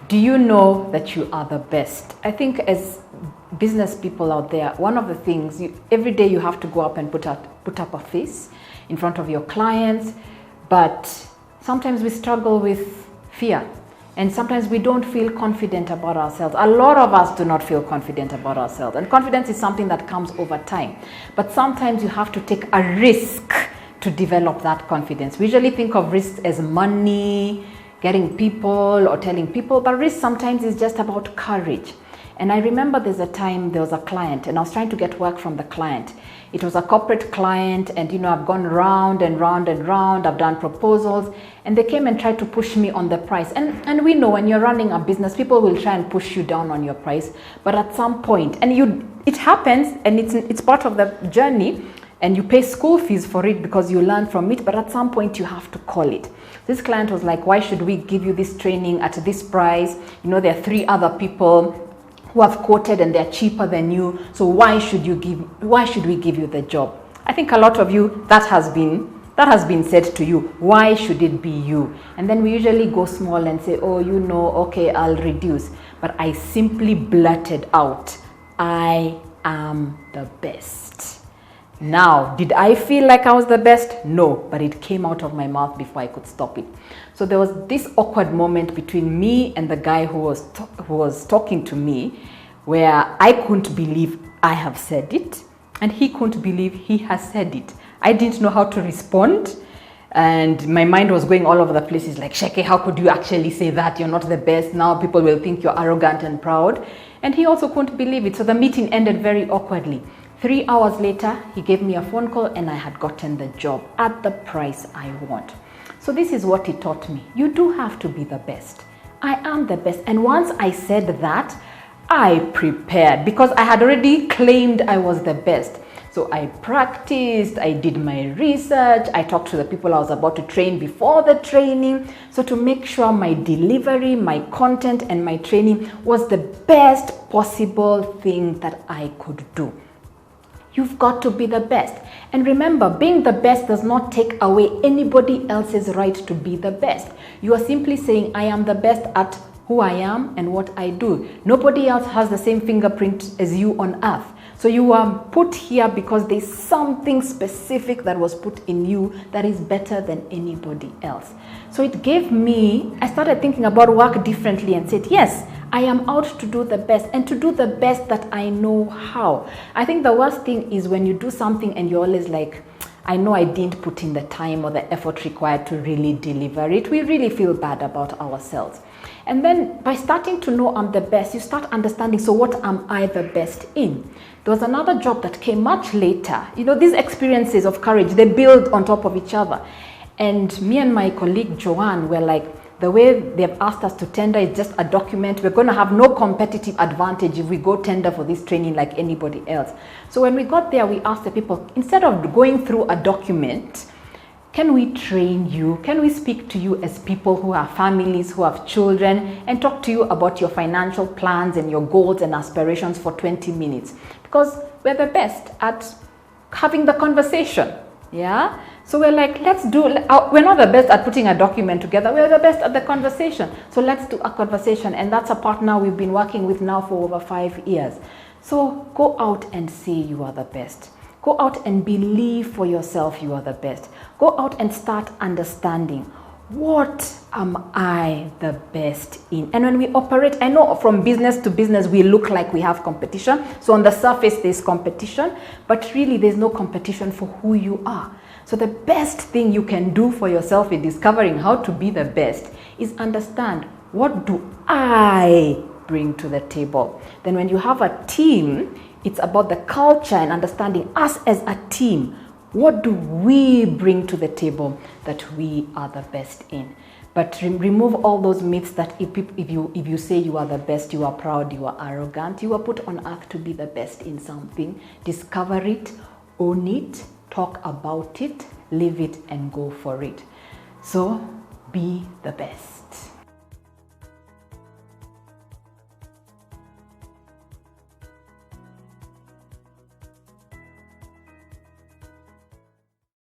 Do you know that you are the best? I think as business people out there, one of the things, every day you have to go up and put up a face in front of your clients, but sometimes we struggle with fear. And sometimes we don't feel confident about ourselves. A lot of us do not feel confident about ourselves. And confidence is something that comes over time. But sometimes you have to take a risk to develop that confidence. We usually think of risks as money, getting people or telling people, but risk sometimes is just about courage. And I remember there's a time there was a client and I was trying to get work from the client. It was a corporate client, and I've gone round and round and round. I've done proposals, and they came and tried to push me on the price. And we know when you're running a business, people will try and push you down on your price. But at some point, it happens, and it's part of the journey, and you pay school fees for it because you learn from it. But at some point, you have to call it. This client was like, "Why should we give you this training at this price? There are 3 other people who have quoted and they're cheaper than you. So why should we give you the job?" I think a lot of you, that has been said to you. Why should it be you? And then we usually go small and say, "Oh, okay, I'll reduce." But I simply blurted out, "I am the best." Now, did I feel like I was the best? No, but it came out of my mouth before I could stop it. So there was this awkward moment between me and the guy who was talking to me, where I couldn't believe I have said it, and he couldn't believe he has said it. I didn't know how to respond, and my mind was going all over the place. It's like, "Sheke, how could you actually say that? You're not the best. Now people will think you're arrogant and proud." And he also couldn't believe it. So the meeting ended very awkwardly. 3 hours later, he gave me a phone call, and I had gotten the job at the price I want. So this is what he taught me. You do have to be the best. I am the best. And once I said that, I prepared because I had already claimed I was the best. So I practiced, I did my research, I talked to the people I was about to train before the training. So to make sure my delivery, my content, and my training was the best possible thing that I could do. You've got to be the best. And remember, being the best does not take away anybody else's right to be the best. You are simply saying, "I am the best at who I am and what I do." Nobody else has the same fingerprint as you on earth. So you are put here because there's something specific that was put in you that is better than anybody else. So it gave me, I started thinking about work differently and said, yes, I am out to do the best, and to do the best that I know how. I think the worst thing is when you do something and you're always like, "I know I didn't put in the time or the effort required to really deliver it." We really feel bad about ourselves. And then by starting to know I'm the best, you start understanding, so what am I the best in? There was another job that came much later. These experiences of courage, they build on top of each other. And me and my colleague Joanne were like, the way they've asked us to tender is just a document. We're going to have no competitive advantage if we go tender for this training like anybody else. So when we got there, we asked the people, instead of going through a document, can we train you? Can we speak to you as people who have families, who have children, and talk to you about your financial plans and your goals and aspirations for 20 minutes? Because we're the best at having the conversation. Yeah? So we're like, we're not the best at putting a document together. We're the best at the conversation. So let's do a conversation. And that's a partner we've been working with now for over 5 years. So go out and say you are the best. Go out and believe for yourself you are the best. Go out and start understanding, what am I the best in? And when we operate, I know from business to business, we look like we have competition. So on the surface, there's competition, but really there's no competition for who you are. So the best thing you can do for yourself in discovering how to be the best is understand, what do I bring to the table? Then when you have a team, it's about the culture and understanding us as a team. What do we bring to the table that we are the best in? But remove all those myths that if you say you are the best, you are proud, you are arrogant. You are put on earth to be the best in something. Discover it, own it, talk about it, live it, and go for it. So be the best.